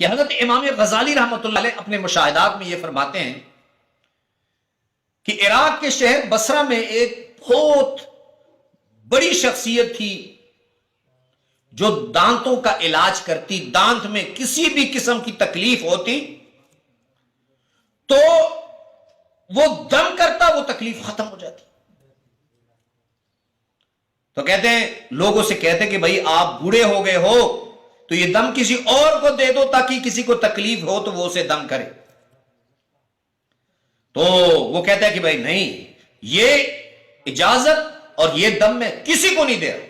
کہ حضرت امام غزالی رحمۃ اللہ علیہ اپنے مشاہدات میں یہ فرماتے ہیں کہ عراق کے شہر بصرہ میں ایک بہت بڑی شخصیت تھی جو دانتوں کا علاج کرتی. دانت میں کسی بھی قسم کی تکلیف ہوتی تو وہ دم کرتا، وہ تکلیف ختم ہو جاتی. تو کہتے ہیں، لوگوں سے کہتے کہ بھائی آپ بوڑھے ہو گئے ہو تو یہ دم کسی اور کو دے دو تاکہ کسی کو تکلیف ہو تو وہ اسے دم کرے. تو وہ کہتا ہے کہ بھائی نہیں، یہ اجازت اور یہ دم میں کسی کو نہیں دے رہا.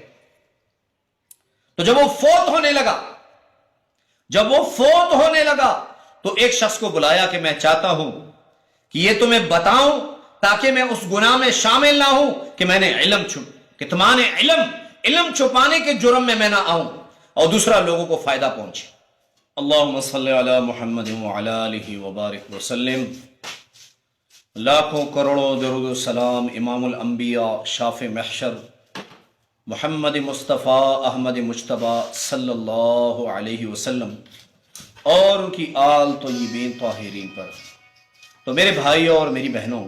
تو جب وہ فوت ہونے لگا تو ایک شخص کو بلایا کہ میں چاہتا ہوں کہ یہ تمہیں بتاؤں تاکہ میں اس گناہ میں شامل نہ ہوں کہ میں نے کتمان علم چھپانے کے جرم میں نہ آؤں اور دوسرا لوگوں کو فائدہ پہنچے. اللہم صلی علی محمد وعلی آلہ وبارک وسلم. لاکھوں کروڑوں درود و سلام امام الانبیاء شافع محشر محمد مصطفیٰ احمد مجتبیٰ صلی اللہ علیہ وسلم اور ان کی آل طیبین طاہرین پر. تو میرے بھائیوں اور میری بہنوں،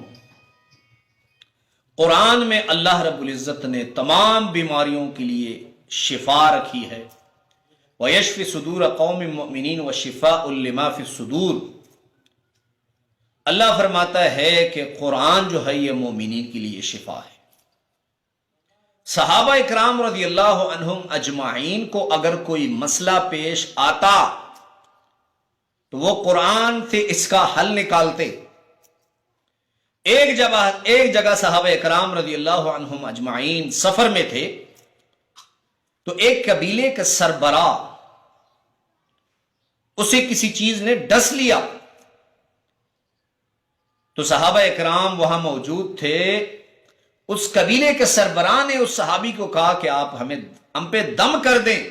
قرآن میں اللہ رب العزت نے تمام بیماریوں کے لیے شفا رکھی ہے. وَيَشْفِ صُدُورَ قَوْمٍ مُؤْمِنِينَ وَشِفَاءٌ لِمَا فِي الصُّدُورِ. اللہ فرماتا ہے کہ قرآن جو ہے یہ مومنین کے لیے شفا ہے. صحابہ اکرام رضی اللہ عنہم اجمعین کو اگر کوئی مسئلہ پیش آتا تو وہ قرآن سے اس کا حل نکالتے. ایک جگہ صحابہ اکرام رضی اللہ عنہم اجمعین سفر میں تھے تو ایک قبیلے کا سربراہ اسے کسی چیز نے ڈس لیا. تو صحابہ اکرام وہاں موجود تھے. اس قبیلے کے سربراہ نے اس صحابی کو کہا کہ آپ ہم پہ دم کر دیں.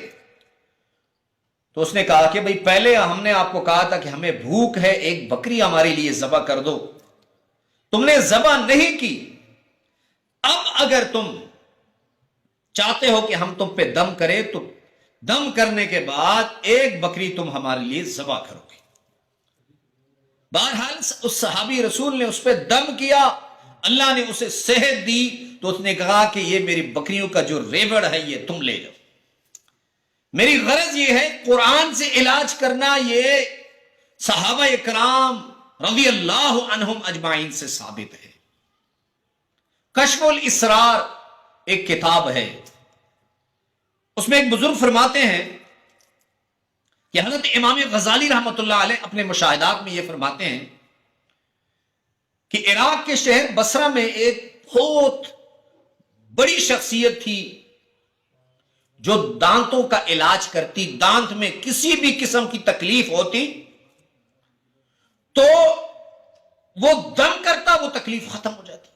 تو اس نے کہا کہ بھئی پہلے ہم نے آپ کو کہا تھا کہ ہمیں بھوک ہے، ایک بکری ہمارے لیے ذبح کر دو، تم نے ذبح نہیں کی. اب اگر تم چاہتے ہو کہ ہم تم پہ دم کریں تو دم کرنے کے بعد ایک بکری تم ہمارے لیے ذبح کرو گے. بہرحال اس صحابی رسول نے اس پہ دم کیا، اللہ نے اسے صحت دی تو اس نے کہا کہ یہ میری بکریوں کا جو ریوڑ ہے یہ تم لے جاؤ. میری غرض یہ ہے قرآن سے علاج کرنا، یہ صحابہ اکرام رضی اللہ عنہم اجمعین سے ثابت ہے. کشف الاسرار ایک کتاب ہے، اس میں ایک بزرگ فرماتے ہیں کہ حضرت امام غزالی رحمۃ اللہ علیہ اپنے مشاہدات میں یہ فرماتے ہیں کہ عراق کے شہر بصرہ میں ایک بہت بڑی شخصیت تھی جو دانتوں کا علاج کرتی. دانت میں کسی بھی قسم کی تکلیف ہوتی تو وہ دم کرتا، وہ تکلیف ختم ہو جاتی.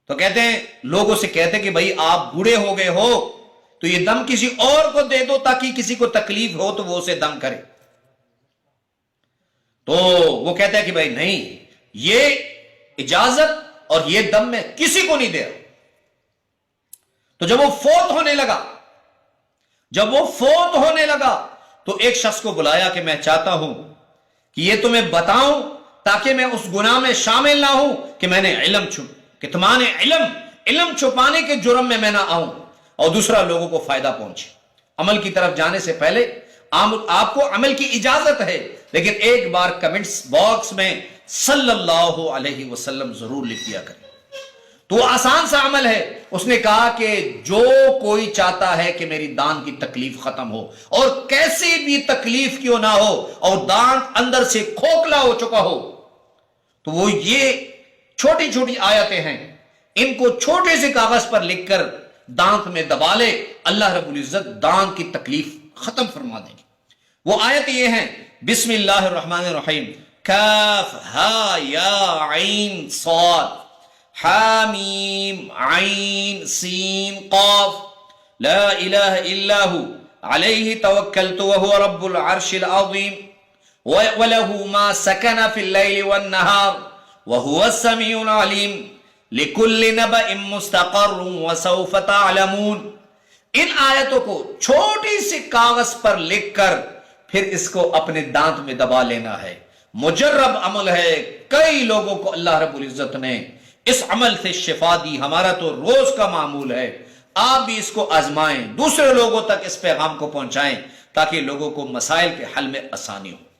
تو کہتے ہیں، لوگوں سے کہتے کہ بھائی آپ بوڑھے ہو گئے ہو تو یہ دم کسی اور کو دے دو تاکہ کسی کو تکلیف ہو تو وہ اسے دم کرے. تو وہ کہتا ہے کہ بھائی نہیں، یہ اجازت اور یہ دم میں کسی کو نہیں دے رہا. تو جب وہ فوت ہونے لگا تو ایک شخص کو بلایا کہ میں چاہتا ہوں کہ یہ تمہیں بتاؤں تاکہ میں اس گناہ میں شامل نہ ہوں کہ میں نے کتمان علم چھپانے کے جرم میں نہ آؤں اور دوسرا لوگوں کو فائدہ پہنچے. عمل کی طرف جانے سے پہلے آپ کو عمل کی اجازت ہے، لیکن ایک بار کمنٹس باکس میں صلی اللہ علیہ وسلم ضرور لکھ دیا کریں. تو آسان سا عمل ہے. اس نے کہا کہ جو کوئی چاہتا ہے کہ میری دانت کی تکلیف ختم ہو، اور کیسی بھی تکلیف کیوں نہ ہو، اور دانت اندر سے کھوکھلا ہو چکا ہو، تو وہ یہ چھوٹی چھوٹی آیتیں ہیں، ان کو چھوٹے سے کاغذ پر لکھ کر دانت میں دبا لے، اللہ رب العزت دانت کی تکلیف ختم فرما دیں گے. وہ آیت یہ ہیں، بسم اللہ الرحمن الرحیم، کاف ہا یا عین صاد حامیم عین سین قاف لا الہ الا ہو علیہ توکلت وہو رب العرش العظیم وَلَهُ مَا سَكَنَ فِي اللَّيْلِ وَالنَّهَارِ وَهُوَ السَّمِيعُ الْعَلِيمُ لِكُلِّ نَبَإٍ مُسْتَقَرٌّ وَسَوْفَ تَعْلَمُونَ. ان آیتوں کو چھوٹی سی کاغذ پر لکھ کر پھر اس کو اپنے دانت میں دبا لینا ہے. مجرب عمل ہے. کئی لوگوں کو اللہ رب العزت نے اس عمل سے شفا دی. ہمارا تو روز کا معمول ہے. آپ بھی اس کو آزمائیں, دوسرے لوگوں تک اس پیغام کو پہنچائیں تاکہ لوگوں کو مسائل کے حل میں آسانی ہو.